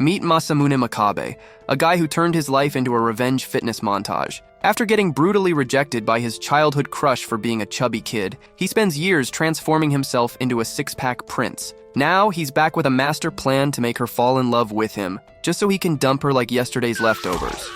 Meet Masamune-kun, a guy who turned his life into a revenge fitness montage. After getting brutally rejected by his childhood crush for being a chubby kid, he spends years transforming himself into a six-pack prince. Now, he's back with a master plan to make her fall in love with him, just so he can dump her like yesterday's leftovers.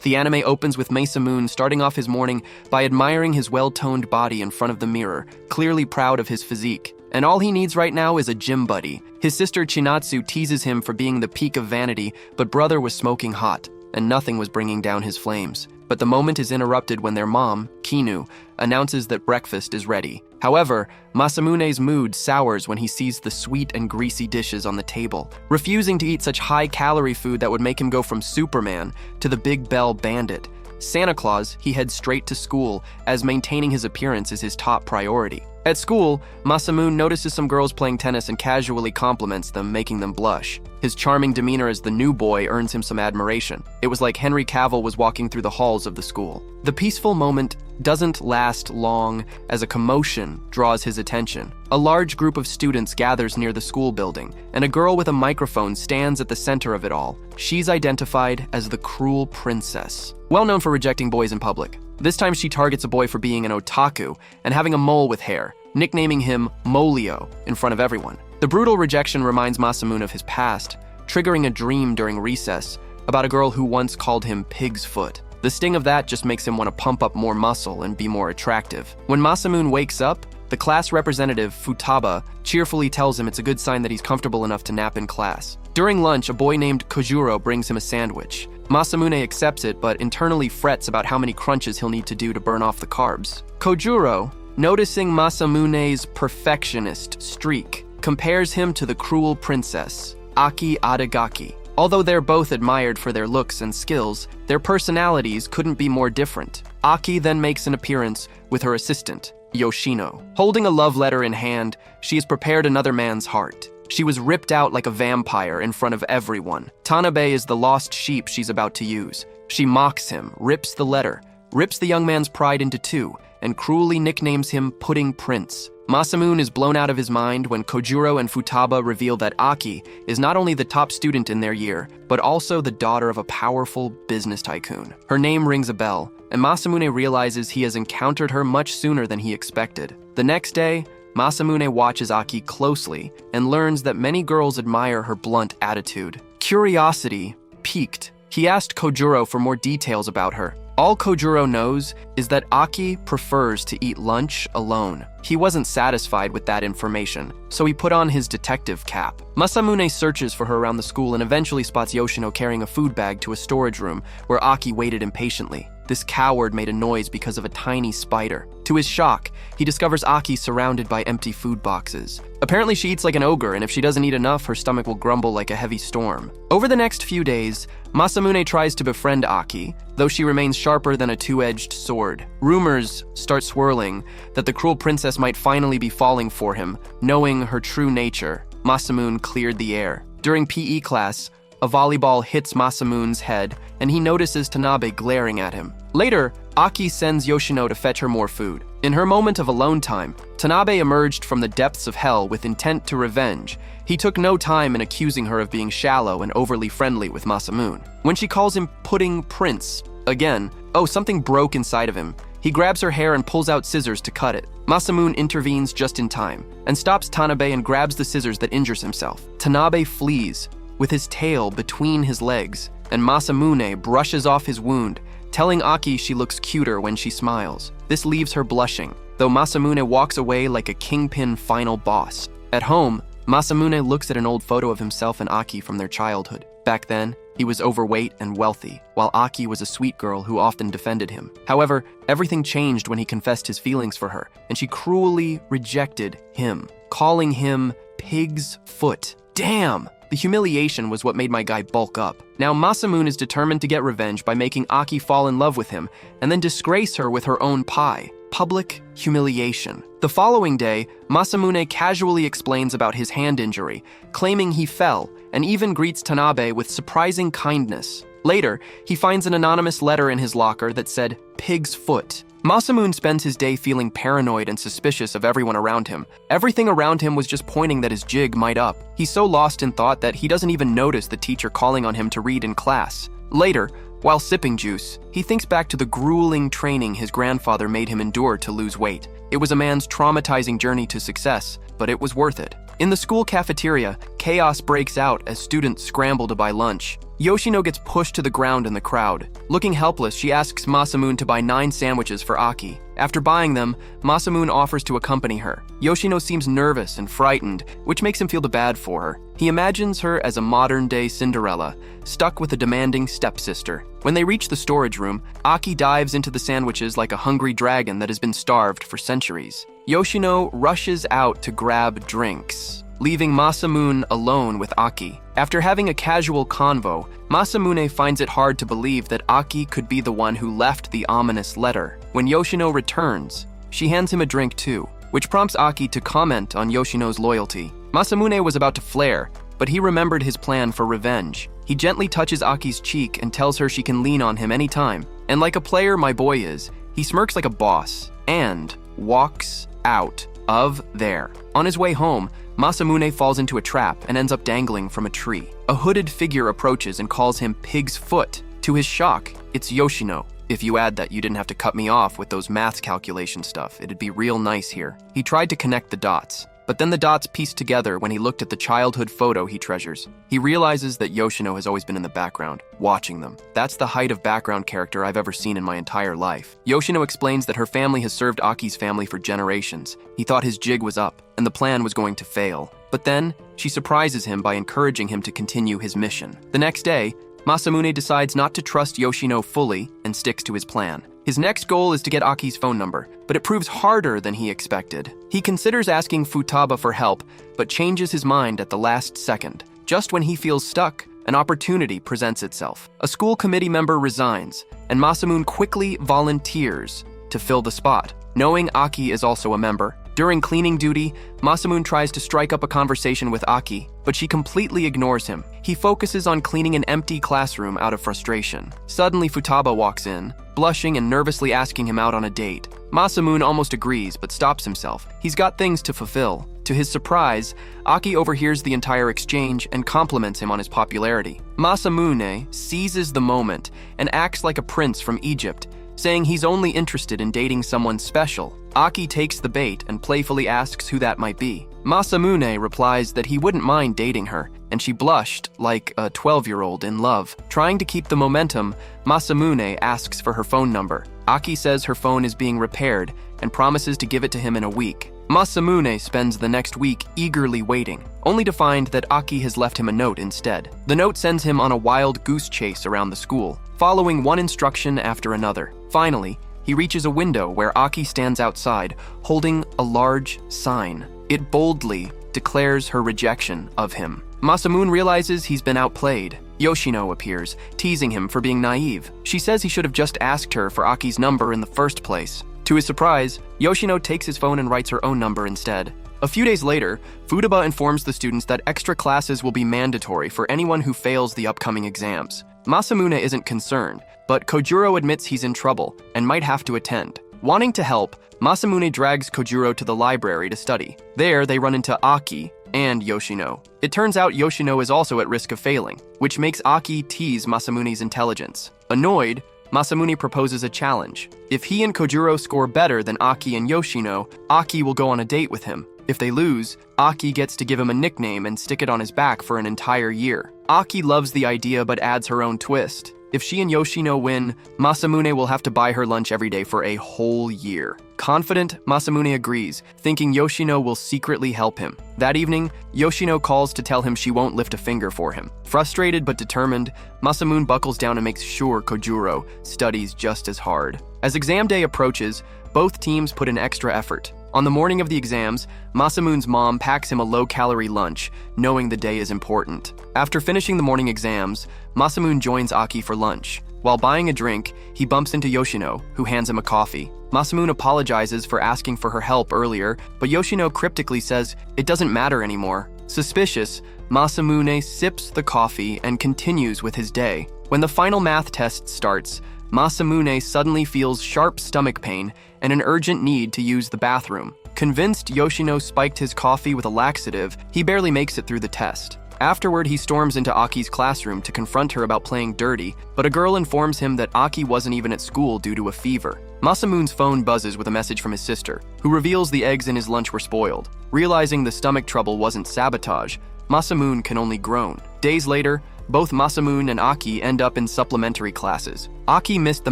The anime opens with Masamune starting off his morning by admiring his well-toned body in front of the mirror, clearly proud of his physique. And all he needs right now is a gym buddy. His sister Chinatsu teases him for being the peak of vanity, but brother was smoking hot, and nothing was bringing down his flames. But the moment is interrupted when their mom, Kinu, announces that breakfast is ready. However, Masamune's mood sours when he sees the sweet and greasy dishes on the table, refusing to eat such high-calorie food that would make him go from Superman to the Big Bell Bandit. Santa Claus, he heads straight to school, as maintaining his appearance is his top priority. At school, Masamune notices some girls playing tennis and casually compliments them, making them blush. His charming demeanor as the new boy earns him some admiration. It was like Henry Cavill was walking through the halls of the school. The peaceful moment doesn't last long as a commotion draws his attention. A large group of students gathers near the school building, and a girl with a microphone stands at the center of it all. She's identified as the Cruel Princess, well known for rejecting boys in public. This time she targets a boy for being an otaku and having a mole with hair, nicknaming him Molio in front of everyone. The brutal rejection reminds Masamune of his past, triggering a dream during recess about a girl who once called him Pig's Foot. The sting of that just makes him want to pump up more muscle and be more attractive. When Masamune wakes up, the class representative, Futaba, cheerfully tells him it's a good sign that he's comfortable enough to nap in class. During lunch, a boy named Kojuro brings him a sandwich. Masamune accepts it, but internally frets about how many crunches he'll need to do to burn off the carbs. Kojuro, noticing Masamune's perfectionist streak, compares him to the Cruel Princess, Aki Adagaki. Although they're both admired for their looks and skills, their personalities couldn't be more different. Aki then makes an appearance with her assistant, Yoshino. Holding a love letter in hand, she has prepared another man's heart. She was ripped out like a vampire in front of everyone. Tanabe is the lost sheep she's about to use. She mocks him, rips the letter, rips the young man's pride into two, and cruelly nicknames him Pudding Prince. Masamune is blown out of his mind when Kojuro and Futaba reveal that Aki is not only the top student in their year, but also the daughter of a powerful business tycoon. Her name rings a bell, and Masamune realizes he has encountered her much sooner than he expected. The next day, Masamune watches Aki closely and learns that many girls admire her blunt attitude. Curiosity piqued. He asked Kojuro for more details about her. All Kojuro knows is that Aki prefers to eat lunch alone. He wasn't satisfied with that information, so he put on his detective cap. Masamune searches for her around the school and eventually spots Yoshino carrying a food bag to a storage room where Aki waited impatiently. This coward made a noise because of a tiny spider. To his shock, he discovers Aki surrounded by empty food boxes. Apparently she eats like an ogre, and if she doesn't eat enough, her stomach will grumble like a heavy storm. Over the next few days, Masamune tries to befriend Aki, though she remains sharper than a two-edged sword. Rumors start swirling that the Cruel Princess might finally be falling for him. Knowing her true nature, Masamune cleared the air. During PE class, a volleyball hits Masamune's head, and he notices Tanabe glaring at him. Later, Aki sends Yoshino to fetch her more food. In her moment of alone time, Tanabe emerged from the depths of hell with intent to revenge. He took no time in accusing her of being shallow and overly friendly with Masamune. When she calls him Pudding Prince, again, something broke inside of him. He grabs her hair and pulls out scissors to cut it. Masamune intervenes just in time and stops Tanabe and grabs the scissors that injures himself. Tanabe flees with his tail between his legs, and Masamune brushes off his wound, telling Aki she looks cuter when she smiles. This leaves her blushing, though Masamune walks away like a kingpin final boss. At home, Masamune looks at an old photo of himself and Aki from their childhood. Back then, he was overweight and wealthy, while Aki was a sweet girl who often defended him. However, everything changed when he confessed his feelings for her, and she cruelly rejected him, calling him Pig's Foot. Damn! The humiliation was what made my guy bulk up. Now Masamune is determined to get revenge by making Aki fall in love with him and then disgrace her with her own pie. Public humiliation. The following day, Masamune casually explains about his hand injury, claiming he fell, and even greets Tanabe with surprising kindness. Later, he finds an anonymous letter in his locker that said, Pig's Foot. Masamune spends his day feeling paranoid and suspicious of everyone around him. Everything around him was just pointing that his jig might up. He's so lost in thought that he doesn't even notice the teacher calling on him to read in class. Later, while sipping juice, he thinks back to the grueling training his grandfather made him endure to lose weight. It was a man's traumatizing journey to success, but it was worth it. In the school cafeteria, chaos breaks out as students scramble to buy lunch. Yoshino gets pushed to the ground in the crowd. Looking helpless, she asks Masamune to buy 9 sandwiches for Aki. After buying them, Masamune offers to accompany her. Yoshino seems nervous and frightened, which makes him feel bad for her. He imagines her as a modern-day Cinderella, stuck with a demanding stepsister. When they reach the storage room, Aki dives into the sandwiches like a hungry dragon that has been starved for centuries. Yoshino rushes out to grab drinks, leaving Masamune alone with Aki. After having a casual convo, Masamune finds it hard to believe that Aki could be the one who left the ominous letter. When Yoshino returns, she hands him a drink too, which prompts Aki to comment on Yoshino's loyalty. Masamune was about to flare, but he remembered his plan for revenge. He gently touches Aki's cheek and tells her she can lean on him anytime. And like a player my boy is, he smirks like a boss and walks out of there. On his way home, Masamune falls into a trap and ends up dangling from a tree. A hooded figure approaches and calls him Pig's Foot. To his shock, it's Yoshino. If you add that you didn't have to cut me off with those maths calculation stuff, it'd be real nice here. He tried to connect the dots, but then the dots pieced together when he looked at the childhood photo he treasures. He realizes that Yoshino has always been in the background, watching them. That's the height of background character I've ever seen in my entire life. Yoshino explains that her family has served Aki's family for generations. He thought his jig was up, and the plan was going to fail. But then, she surprises him by encouraging him to continue his mission. The next day, Masamune decides not to trust Yoshino fully and sticks to his plan. His next goal is to get Aki's phone number, but it proves harder than he expected. He considers asking Futaba for help, but changes his mind at the last second. Just when he feels stuck, an opportunity presents itself. A school committee member resigns, and Masamune quickly volunteers to fill the spot, knowing Aki is also a member. During cleaning duty, Masamune tries to strike up a conversation with Aki, but she completely ignores him. He focuses on cleaning an empty classroom out of frustration. Suddenly, Futaba walks in, blushing and nervously asking him out on a date. Masamune almost agrees, but stops himself. He's got things to fulfill. To his surprise, Aki overhears the entire exchange and compliments him on his popularity. Masamune seizes the moment and acts like a prince from Egypt, saying he's only interested in dating someone special. Aki takes the bait and playfully asks who that might be. Masamune replies that he wouldn't mind dating her, and she blushed like a 12-year-old in love. Trying to keep the momentum, Masamune asks for her phone number. Aki says her phone is being repaired and promises to give it to him in a week. Masamune spends the next week eagerly waiting, only to find that Aki has left him a note instead. The note sends him on a wild goose chase around the school, following one instruction after another. Finally, he reaches a window where Aki stands outside, holding a large sign. It boldly declares her rejection of him. Masamune realizes he's been outplayed. Yoshino appears, teasing him for being naive. She says he should have just asked her for Aki's number in the first place. To his surprise, Yoshino takes his phone and writes her own number instead. A few days later, Futaba informs the students that extra classes will be mandatory for anyone who fails the upcoming exams. Masamune isn't concerned, but Kojuro admits he's in trouble and might have to attend. Wanting to help, Masamune drags Kojuro to the library to study. There, they run into Aki and Yoshino. It turns out Yoshino is also at risk of failing, which makes Aki tease Masamune's intelligence. Annoyed, Masamune proposes a challenge. If he and Kojuro score better than Aki and Yoshino, Aki will go on a date with him. If they lose, Aki gets to give him a nickname and stick it on his back for an entire year. Aki loves the idea but adds her own twist. If she and Yoshino win, Masamune will have to buy her lunch every day for a whole year. Confident, Masamune agrees, thinking Yoshino will secretly help him. That evening, Yoshino calls to tell him she won't lift a finger for him. Frustrated but determined, Masamune buckles down and makes sure Kojuro studies just as hard. As exam day approaches, both teams put in extra effort. On the morning of the exams, Masamune's mom packs him a low-calorie lunch, knowing the day is important. After finishing the morning exams, Masamune joins Aki for lunch. While buying a drink, he bumps into Yoshino, who hands him a coffee. Masamune apologizes for asking for her help earlier, but Yoshino cryptically says it doesn't matter anymore. Suspicious, Masamune sips the coffee and continues with his day. When the final math test starts, Masamune suddenly feels sharp stomach pain and an urgent need to use the bathroom. Convinced Yoshino spiked his coffee with a laxative, he barely makes it through the test. Afterward, he storms into Aki's classroom to confront her about playing dirty, but a girl informs him that Aki wasn't even at school due to a fever. Masamune's phone buzzes with a message from his sister, who reveals the eggs in his lunch were spoiled. Realizing the stomach trouble wasn't sabotage, Masamune can only groan. Days later, both Masamune and Aki end up in supplementary classes. Aki missed the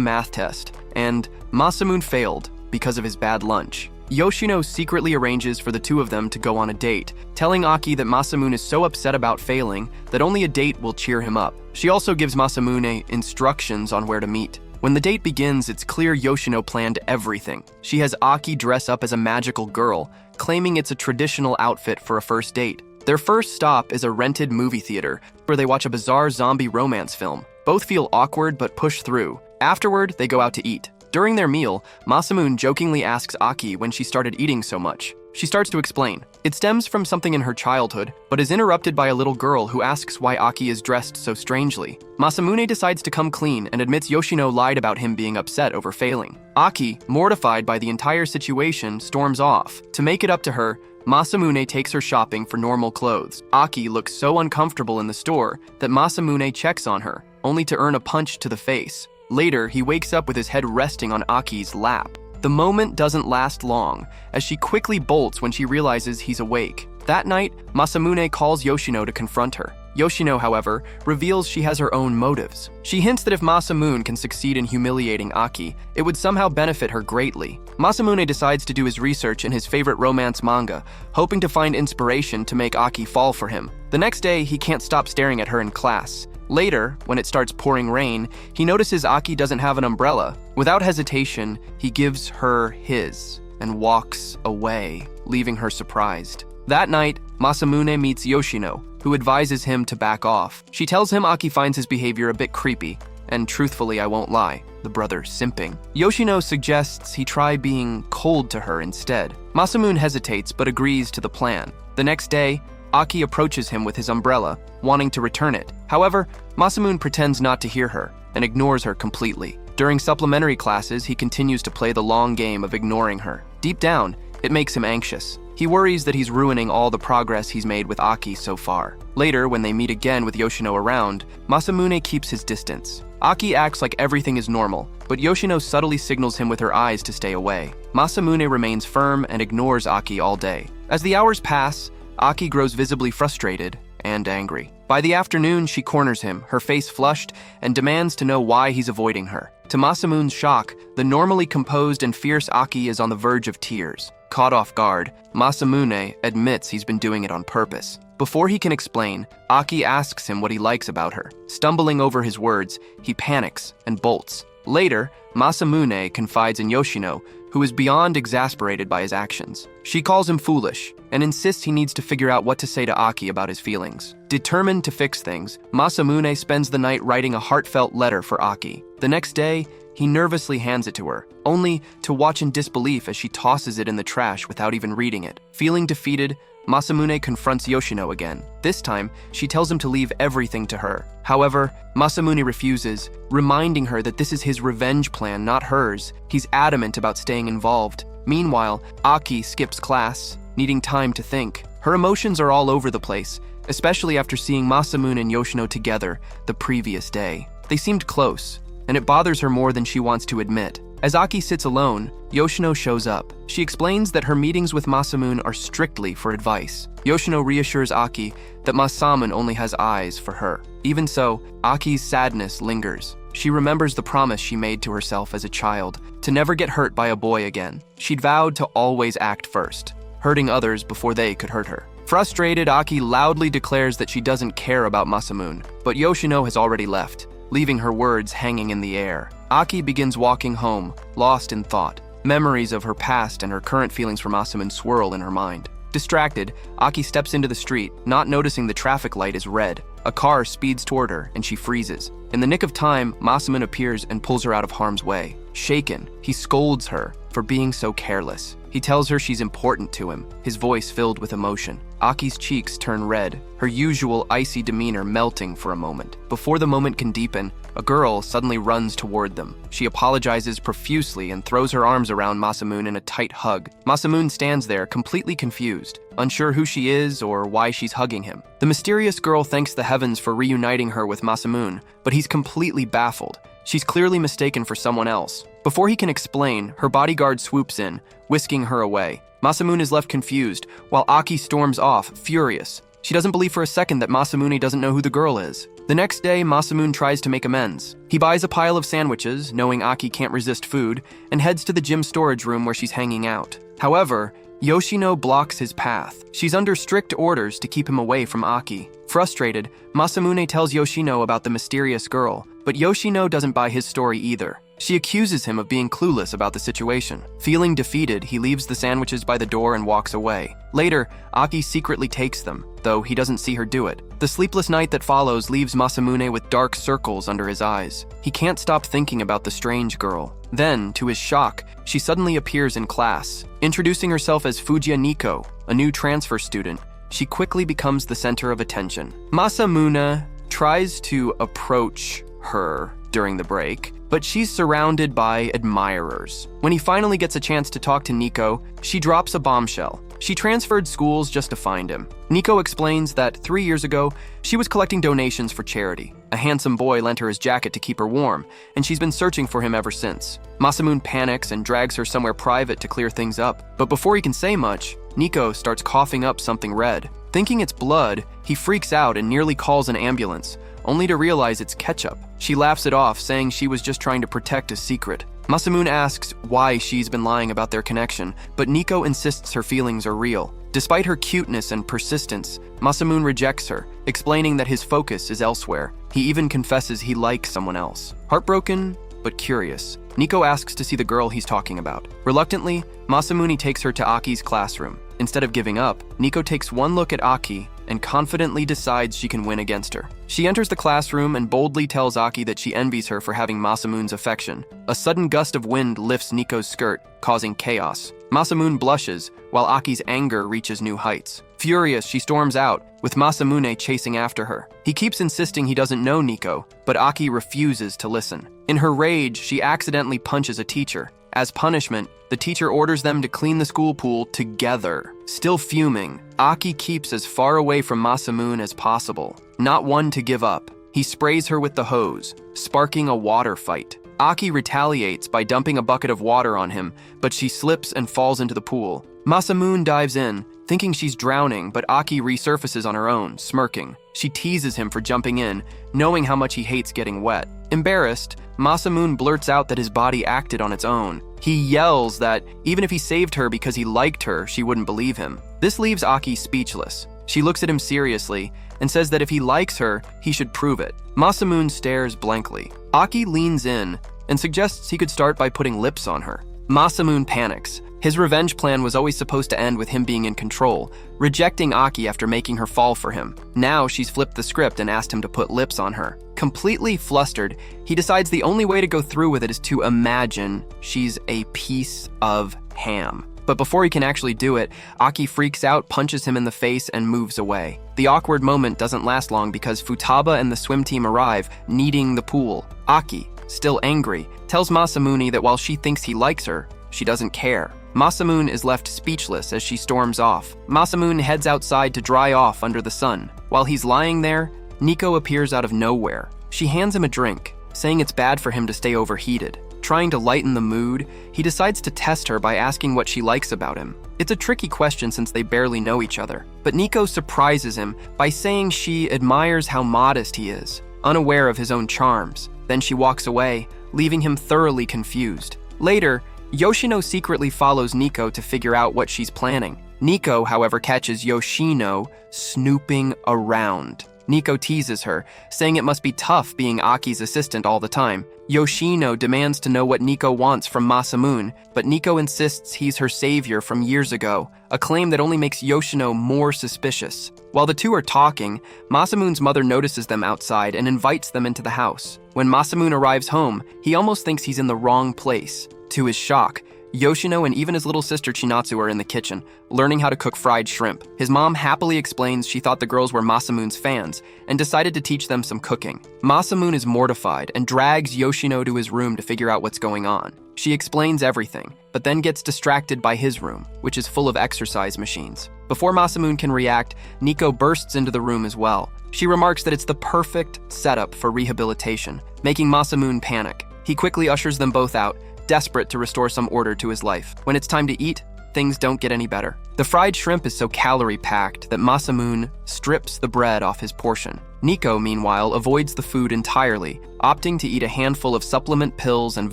math test, and Masamune failed because of his bad lunch. Yoshino secretly arranges for the two of them to go on a date, telling Aki that Masamune is so upset about failing that only a date will cheer him up. She also gives Masamune instructions on where to meet. When the date begins, it's clear Yoshino planned everything. She has Aki dress up as a magical girl, claiming it's a traditional outfit for a first date. Their first stop is a rented movie theater, where they watch a bizarre zombie romance film. Both feel awkward but push through. Afterward, they go out to eat. During their meal, Masamune jokingly asks Aki when she started eating so much. She starts to explain. It stems from something in her childhood, but is interrupted by a little girl who asks why Aki is dressed so strangely. Masamune decides to come clean and admits Yoshino lied about him being upset over failing. Aki, mortified by the entire situation, storms off. To make it up to her, Masamune takes her shopping for normal clothes. Aki looks so uncomfortable in the store that Masamune checks on her, only to earn a punch to the face. Later, he wakes up with his head resting on Aki's lap. The moment doesn't last long, as she quickly bolts when she realizes he's awake. That night, Masamune calls Yoshino to confront her. Yoshino, however, reveals she has her own motives. She hints that if Masamune can succeed in humiliating Aki, it would somehow benefit her greatly. Masamune decides to do his research in his favorite romance manga, hoping to find inspiration to make Aki fall for him. The next day, he can't stop staring at her in class. Later, when it starts pouring rain, he notices Aki doesn't have an umbrella. Without hesitation, he gives her his and walks away, leaving her surprised. That night, Masamune meets Yoshino, who advises him to back off. She tells him Aki finds his behavior a bit creepy, and truthfully, I won't lie, the brother's simping. Yoshino suggests he try being cold to her instead. Masamune hesitates but agrees to the plan. The next day, Aki approaches him with his umbrella, wanting to return it. However, Masamune pretends not to hear her and ignores her completely. During supplementary classes, he continues to play the long game of ignoring her. Deep down, it makes him anxious. He worries that he's ruining all the progress he's made with Aki so far. Later, when they meet again with Yoshino around, Masamune keeps his distance. Aki acts like everything is normal, but Yoshino subtly signals him with her eyes to stay away. Masamune remains firm and ignores Aki all day. As the hours pass, Aki grows visibly frustrated and angry. By the afternoon, she corners him, her face flushed, and demands to know why he's avoiding her. To Masamune's shock, the normally composed and fierce Aki is on the verge of tears. Caught off guard, Masamune admits he's been doing it on purpose. Before he can explain, Aki asks him what he likes about her. Stumbling over his words, he panics and bolts. Later, Masamune confides in Yoshino, who is beyond exasperated by his actions. She calls him foolish and insists he needs to figure out what to say to Aki about his feelings. Determined to fix things, Masamune spends the night writing a heartfelt letter for Aki. The next day, he nervously hands it to her, only to watch in disbelief as she tosses it in the trash without even reading it. Feeling defeated, Masamune confronts Yoshino again. This time, she tells him to leave everything to her. However, Masamune refuses, reminding her that this is his revenge plan, not hers. He's adamant about staying involved. Meanwhile, Aki skips class, needing time to think. Her emotions are all over the place, especially after seeing Masamune and Yoshino together the previous day. They seemed close, and it bothers her more than she wants to admit. As Aki sits alone, Yoshino shows up. She explains that her meetings with Masamune are strictly for advice. Yoshino reassures Aki that Masamune only has eyes for her. Even so, Aki's sadness lingers. She remembers the promise she made to herself as a child, to never get hurt by a boy again. She'd vowed to always act first, hurting others before they could hurt her. Frustrated, Aki loudly declares that she doesn't care about Masamune, but Yoshino has already left, leaving her words hanging in the air. Aki begins walking home, lost in thought. Memories of her past and her current feelings for Masamune swirl in her mind. Distracted, Aki steps into the street, not noticing the traffic light is red. A car speeds toward her, and she freezes. In the nick of time, Masamune appears and pulls her out of harm's way. Shaken, he scolds her for being so careless. He tells her she's important to him, his voice filled with emotion. Aki's cheeks turn red, her usual icy demeanor melting for a moment. Before the moment can deepen, a girl suddenly runs toward them. She apologizes profusely and throws her arms around Masamune in a tight hug. Masamune stands there, completely confused, unsure who she is or why she's hugging him. The mysterious girl thanks the heavens for reuniting her with Masamune, but he's completely baffled. She's clearly mistaken for someone else. Before he can explain, her bodyguard swoops in, whisking her away. Masamune is left confused, while Aki storms off, furious. She doesn't believe for a second that Masamune doesn't know who the girl is. The next day, Masamune tries to make amends. He buys a pile of sandwiches, knowing Aki can't resist food, and heads to the gym storage room where she's hanging out. However, Yoshino blocks his path. She's under strict orders to keep him away from Aki. Frustrated, Masamune tells Yoshino about the mysterious girl, but Yoshino doesn't buy his story either. She accuses him of being clueless about the situation. Feeling defeated, he leaves the sandwiches by the door and walks away. Later, Aki secretly takes them, though he doesn't see her do it. The sleepless night that follows leaves Masamune with dark circles under his eyes. He can't stop thinking about the strange girl. Then, to his shock, she suddenly appears in class. Introducing herself as Fujiya Nico, a new transfer student, she quickly becomes the center of attention. Masamune tries to approach her during the break, but she's surrounded by admirers. When he finally gets a chance to talk to Nico, she drops a bombshell. She transferred schools just to find him. Nico explains that 3 years ago, she was collecting donations for charity. A handsome boy lent her his jacket to keep her warm, and she's been searching for him ever since. Masamune panics and drags her somewhere private to clear things up. But before he can say much, Nico starts coughing up something red. Thinking it's blood, he freaks out and nearly calls an ambulance, only to realize it's ketchup. She laughs it off, saying she was just trying to protect a secret. Masamune asks why she's been lying about their connection, but Nico insists her feelings are real. Despite her cuteness and persistence, Masamune rejects her, explaining that his focus is elsewhere. He even confesses he likes someone else. Heartbroken, but curious, Nico asks to see the girl he's talking about. Reluctantly, Masamune takes her to Aki's classroom. Instead of giving up, Nico takes one look at Aki and confidently decides she can win against her. She enters the classroom and boldly tells Aki that she envies her for having Masamune's affection. A sudden gust of wind lifts Nico's skirt, causing chaos. Masamune blushes, while Aki's anger reaches new heights. Furious, she storms out, with Masamune chasing after her. He keeps insisting he doesn't know Nico, but Aki refuses to listen. In her rage, she accidentally punches a teacher. As punishment, the teacher orders them to clean the school pool together. Still fuming, Aki keeps as far away from Masamune as possible, not one to give up. He sprays her with the hose, sparking a water fight. Aki retaliates by dumping a bucket of water on him, but she slips and falls into the pool. Masamune dives in, thinking she's drowning, but Aki resurfaces on her own, smirking. She teases him for jumping in, knowing how much he hates getting wet. Embarrassed, Masamune blurts out that his body acted on its own. He yells that even if he saved her because he liked her, she wouldn't believe him. This leaves Aki speechless. She looks at him seriously and says that if he likes her, he should prove it. Masamune stares blankly. Aki leans in and suggests he could start by putting lips on her. Masamune panics. His revenge plan was always supposed to end with him being in control, rejecting Aki after making her fall for him. Now she's flipped the script and asked him to put lips on her. Completely flustered, he decides the only way to go through with it is to imagine she's a piece of ham. But before he can actually do it, Aki freaks out, punches him in the face, and moves away. The awkward moment doesn't last long because Futaba and the swim team arrive, needing the pool. Aki, still angry, tells Masamune that while she thinks he likes her, she doesn't care. Masamune is left speechless as she storms off. Masamune heads outside to dry off under the sun. While he's lying there, Nico appears out of nowhere. She hands him a drink, saying it's bad for him to stay overheated. Trying to lighten the mood, he decides to test her by asking what she likes about him. It's a tricky question since they barely know each other, but Nico surprises him by saying she admires how modest he is, unaware of his own charms. Then she walks away, leaving him thoroughly confused. Later, Yoshino secretly follows Nico to figure out what she's planning. Nico, however, catches Yoshino snooping around. Nico teases her, saying it must be tough being Aki's assistant all the time. Yoshino demands to know what Nico wants from Masamune, but Nico insists he's her savior from years ago, a claim that only makes Yoshino more suspicious. While the two are talking, Masamune's mother notices them outside and invites them into the house. When Masamune arrives home, he almost thinks he's in the wrong place. To his shock, Yoshino and even his little sister Chinatsu are in the kitchen, learning how to cook fried shrimp. His mom happily explains she thought the girls were Masamune's fans and decided to teach them some cooking. Masamune is mortified and drags Yoshino to his room to figure out what's going on. She explains everything, but then gets distracted by his room, which is full of exercise machines. Before Masamune can react, Nico bursts into the room as well. She remarks that it's the perfect setup for rehabilitation, making Masamune panic. He quickly ushers them both out, desperate to restore some order to his life. When it's time to eat, things don't get any better. The fried shrimp is so calorie-packed that Masamune strips the bread off his portion. Nico, meanwhile, avoids the food entirely, opting to eat a handful of supplement pills and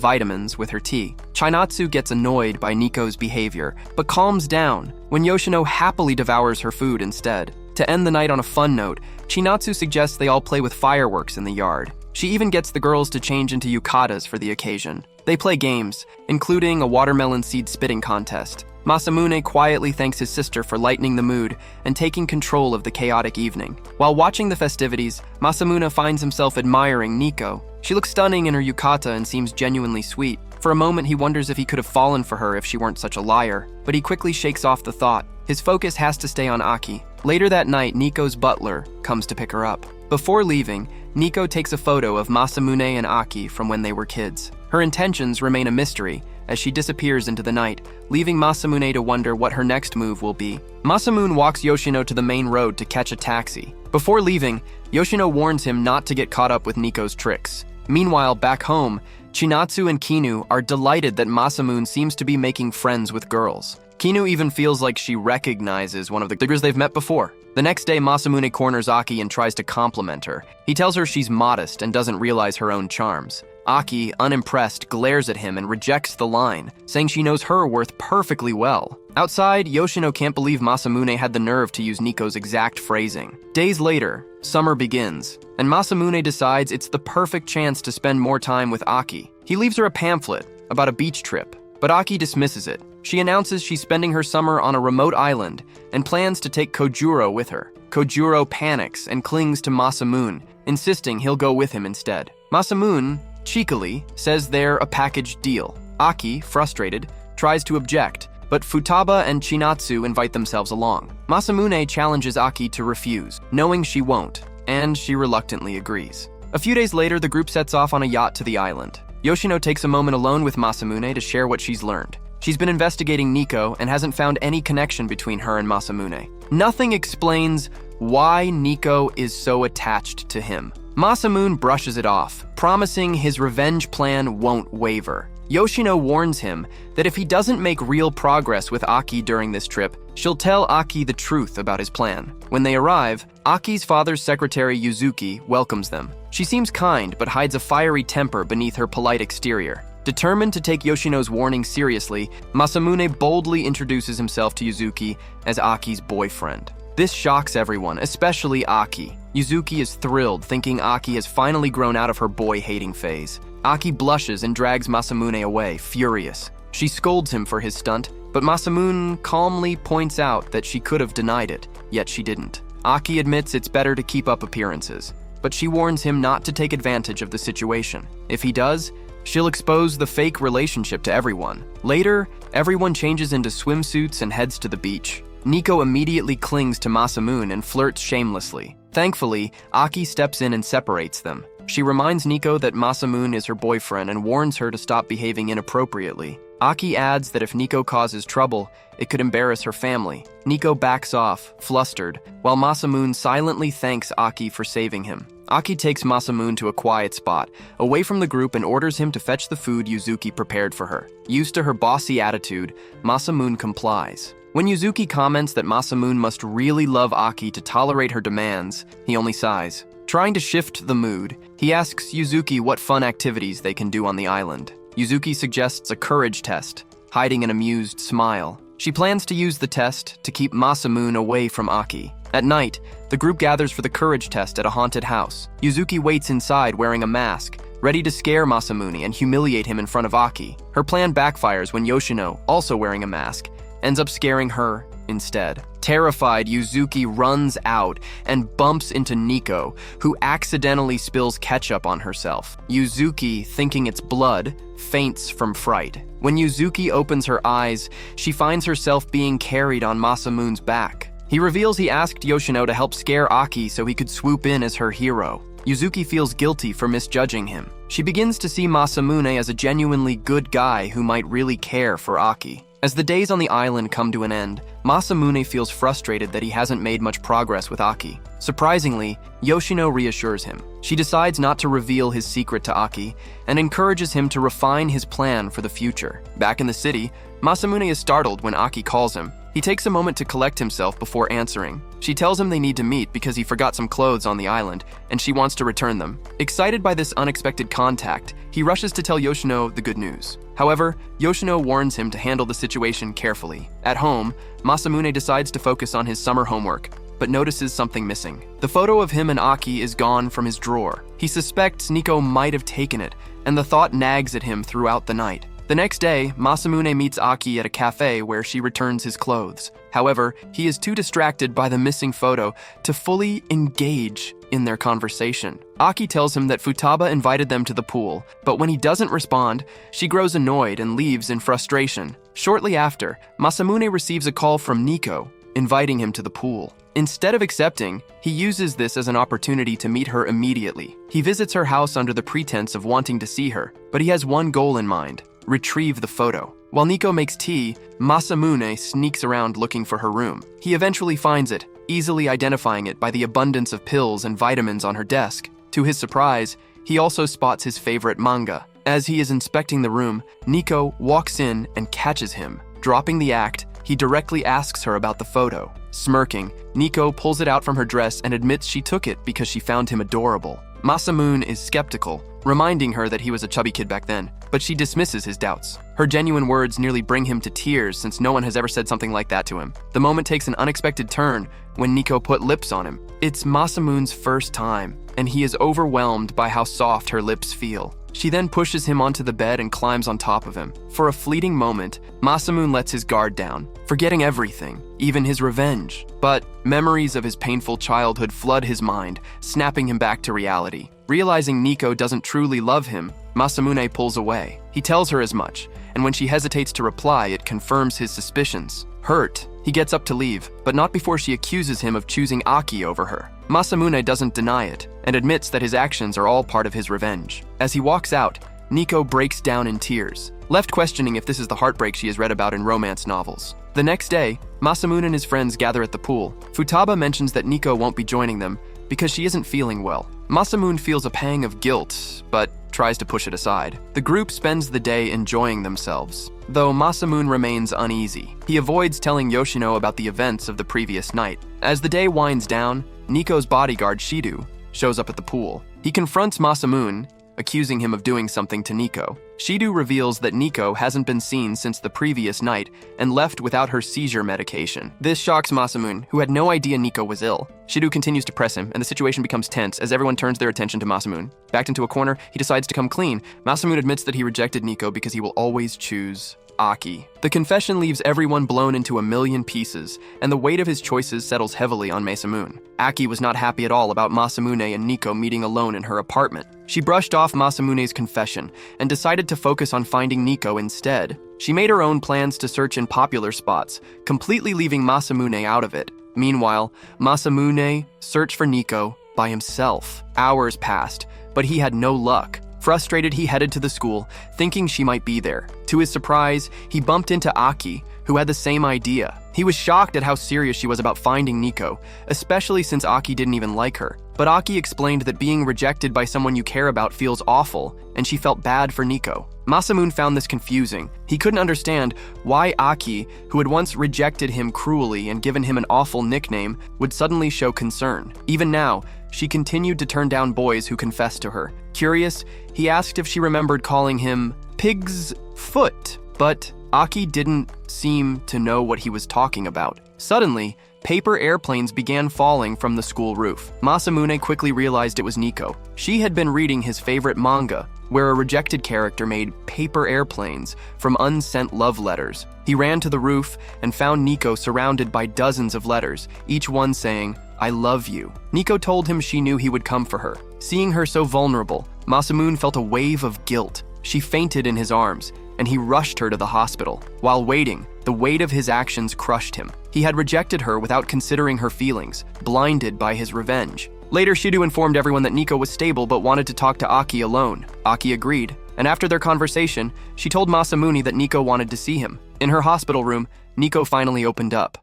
vitamins with her tea. Chinatsu gets annoyed by Nico's behavior, but calms down when Yoshino happily devours her food instead. To end the night on a fun note, Chinatsu suggests they all play with fireworks in the yard. She even gets the girls to change into yukatas for the occasion. They play games, including a watermelon seed spitting contest. Masamune quietly thanks his sister for lightening the mood and taking control of the chaotic evening. While watching the festivities, Masamune finds himself admiring Nico. She looks stunning in her yukata and seems genuinely sweet. For a moment, he wonders if he could have fallen for her if she weren't such a liar, but he quickly shakes off the thought. His focus has to stay on Aki. Later that night, Nico's butler comes to pick her up. Before leaving, Nico takes a photo of Masamune and Aki from when they were kids. Her intentions remain a mystery as she disappears into the night, leaving Masamune to wonder what her next move will be. Masamune walks Yoshino to the main road to catch a taxi. Before leaving, Yoshino warns him not to get caught up with Nico's tricks. Meanwhile, back home, Chinatsu and Kinu are delighted that Masamune seems to be making friends with girls. Kinu even feels like she recognizes one of the girls they've met before. The next day, Masamune corners Aki and tries to compliment her. He tells her she's modest and doesn't realize her own charms. Aki, unimpressed, glares at him and rejects the line, saying she knows her worth perfectly well. Outside, Yoshino can't believe Masamune had the nerve to use Nico's exact phrasing. Days later, summer begins, and Masamune decides it's the perfect chance to spend more time with Aki. He leaves her a pamphlet about a beach trip, but Aki dismisses it. She announces she's spending her summer on a remote island and plans to take Kojuro with her. Kojuro panics and clings to Masamune, insisting he'll go with him instead. Masamune cheekily says they're a package deal. Aki, frustrated, tries to object, but Futaba and Chinatsu invite themselves along. Masamune challenges Aki to refuse, knowing she won't, and she reluctantly agrees. A few days later, the group sets off on a yacht to the island. Yoshino takes a moment alone with Masamune to share what she's learned. She's been investigating Nico and hasn't found any connection between her and Masamune. Nothing explains why Nico is so attached to him. Masamune brushes it off, promising his revenge plan won't waver. Yoshino warns him that if he doesn't make real progress with Aki during this trip, she'll tell Aki the truth about his plan. When they arrive, Aki's father's secretary Yuzuki welcomes them. She seems kind but hides a fiery temper beneath her polite exterior. Determined to take Yoshino's warning seriously, Masamune boldly introduces himself to Yuzuki as Aki's boyfriend. This shocks everyone, especially Aki. Yuzuki is thrilled, thinking Aki has finally grown out of her boy-hating phase. Aki blushes and drags Masamune away, furious. She scolds him for his stunt, but Masamune calmly points out that she could have denied it, yet she didn't. Aki admits it's better to keep up appearances, but she warns him not to take advantage of the situation. If he does, she'll expose the fake relationship to everyone. Later, everyone changes into swimsuits and heads to the beach. Nico immediately clings to Masamune and flirts shamelessly. Thankfully, Aki steps in and separates them. She reminds Nico that Masamune is her boyfriend and warns her to stop behaving inappropriately. Aki adds that if Nico causes trouble, it could embarrass her family. Nico backs off, flustered, while Masamune silently thanks Aki for saving him. Aki takes Masamune to a quiet spot, away from the group, and orders him to fetch the food Yuzuki prepared for her. Used to her bossy attitude, Masamune complies. When Yuzuki comments that Masamune must really love Aki to tolerate her demands, he only sighs. Trying to shift the mood, he asks Yuzuki what fun activities they can do on the island. Yuzuki suggests a courage test, hiding an amused smile. She plans to use the test to keep Masamune away from Aki. At night, the group gathers for the courage test at a haunted house. Yuzuki waits inside wearing a mask, ready to scare Masamune and humiliate him in front of Aki. Her plan backfires when Yoshino, also wearing a mask, ends up scaring her instead. Terrified, Yuzuki runs out and bumps into Nico, who accidentally spills ketchup on herself. Yuzuki, thinking it's blood, faints from fright. When Yuzuki opens her eyes, she finds herself being carried on Masamune's back. He reveals he asked Yoshino to help scare Aki so he could swoop in as her hero. Yuzuki feels guilty for misjudging him. She begins to see Masamune as a genuinely good guy who might really care for Aki. As the days on the island come to an end, Masamune feels frustrated that he hasn't made much progress with Aki. Surprisingly, Yoshino reassures him. She decides not to reveal his secret to Aki and encourages him to refine his plan for the future. Back in the city, Masamune is startled when Aki calls him. He takes a moment to collect himself before answering. She tells him they need to meet because he forgot some clothes on the island, and she wants to return them. Excited by this unexpected contact, he rushes to tell Yoshino the good news. However, Yoshino warns him to handle the situation carefully. At home, Masamune decides to focus on his summer homework, but notices something missing. The photo of him and Aki is gone from his drawer. He suspects Nico might have taken it, and the thought nags at him throughout the night. The next day, Masamune meets Aki at a cafe where she returns his clothes. However, he is too distracted by the missing photo to fully engage in their conversation. Aki tells him that Futaba invited them to the pool, but when he doesn't respond, she grows annoyed and leaves in frustration. Shortly after, Masamune receives a call from Nico, inviting him to the pool. Instead of accepting, he uses this as an opportunity to meet her immediately. He visits her house under the pretense of wanting to see her, but he has one goal in mind: retrieve the photo. While Nico makes tea, Masamune sneaks around looking for her room. He eventually finds it, easily identifying it by the abundance of pills and vitamins on her desk. To his surprise, he also spots his favorite manga. As he is inspecting the room, Nico walks in and catches him. Dropping the act, he directly asks her about the photo. Smirking, Nico pulls it out from her dress and admits she took it because she found him adorable. Masamune is skeptical, reminding her that he was a chubby kid back then, but she dismisses his doubts. Her genuine words nearly bring him to tears since no one has ever said something like that to him. The moment takes an unexpected turn when Nico put lips on him. It's Masamune's first time, and he is overwhelmed by how soft her lips feel. She then pushes him onto the bed and climbs on top of him. For a fleeting moment, Masamune lets his guard down, forgetting everything, even his revenge. But memories of his painful childhood flood his mind, snapping him back to reality. Realizing Nico doesn't truly love him, Masamune pulls away. He tells her as much, and when she hesitates to reply, it confirms his suspicions. Hurt, he gets up to leave, but not before she accuses him of choosing Aki over her. Masamune doesn't deny it, and admits that his actions are all part of his revenge. As he walks out, Nico breaks down in tears, left questioning if this is the heartbreak she has read about in romance novels. The next day, Masamune and his friends gather at the pool. Futaba mentions that Nico won't be joining them because she isn't feeling well. Masamune feels a pang of guilt, but tries to push it aside. The group spends the day enjoying themselves, though Masamune remains uneasy. He avoids telling Yoshino about the events of the previous night. As the day winds down, Nico's bodyguard, Shidu, shows up at the pool. He confronts Masamune, accusing him of doing something to Nico. Shidu reveals that Nico hasn't been seen since the previous night and left without her seizure medication. This shocks Masamune, who had no idea Nico was ill. Shidu continues to press him, and the situation becomes tense as everyone turns their attention to Masamune. Backed into a corner, he decides to come clean. Masamune admits that he rejected Nico because he will always choose Aki. The confession leaves everyone blown into a million pieces, and the weight of his choices settles heavily on Masamune. Aki was not happy at all about Masamune and Nico meeting alone in her apartment. She brushed off Masamune's confession and decided to focus on finding Nico instead. She made her own plans to search in popular spots, completely leaving Masamune out of it. Meanwhile, Masamune searched for Nico by himself. Hours passed, but he had no luck. Frustrated, he headed to the school, thinking she might be there. To his surprise, he bumped into Aki, who had the same idea. He was shocked at how serious she was about finding Nico, especially since Aki didn't even like her. But Aki explained that being rejected by someone you care about feels awful, and she felt bad for Nico. Masamune found this confusing. He couldn't understand why Aki, who had once rejected him cruelly and given him an awful nickname, would suddenly show concern. Even now, she continued to turn down boys who confessed to her. Curious, he asked if she remembered calling him Pig's Foot, but Aki didn't seem to know what he was talking about. Suddenly, paper airplanes began falling from the school roof. Masamune quickly realized it was Nico. She had been reading his favorite manga, where a rejected character made paper airplanes from unsent love letters. He ran to the roof and found Nico surrounded by dozens of letters, each one saying, "I love you." Nico told him she knew he would come for her. Seeing her so vulnerable, Masamune felt a wave of guilt. She fainted in his arms, and he rushed her to the hospital. While waiting, the weight of his actions crushed him. He had rejected her without considering her feelings, blinded by his revenge. Later, Shido informed everyone that Nico was stable but wanted to talk to Aki alone. Aki agreed, and after their conversation, she told Masamune that Nico wanted to see him. In her hospital room, Nico finally opened up.